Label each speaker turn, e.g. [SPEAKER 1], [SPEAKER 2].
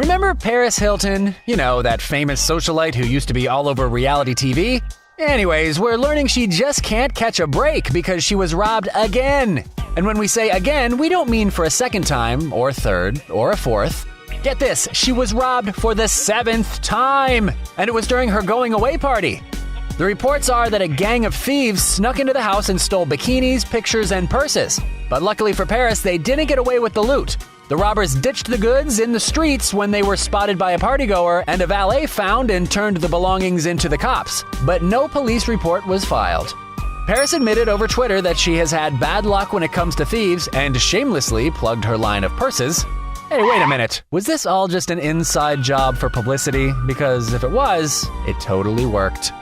[SPEAKER 1] Remember Paris Hilton? You know, that famous socialite who used to be all over reality TV? Anyways, we're learning she just can't catch a break because she was robbed again. And when we say again, we don't mean for a second time, or a third, or a fourth. Get this, she was robbed for the 7th time, and it was during her going away party. The reports are that a gang of thieves snuck into the house and stole bikinis, pictures, and purses. But luckily for Paris, they didn't get away with the loot. The robbers ditched the goods in the streets when they were spotted by a partygoer, and a valet found and turned the belongings into the cops. But no police report was filed. Paris admitted over Twitter that she has had bad luck when it comes to thieves and shamelessly plugged her line of purses. Hey, wait a minute. Was this all just an inside job for publicity? Because if it was, it totally worked.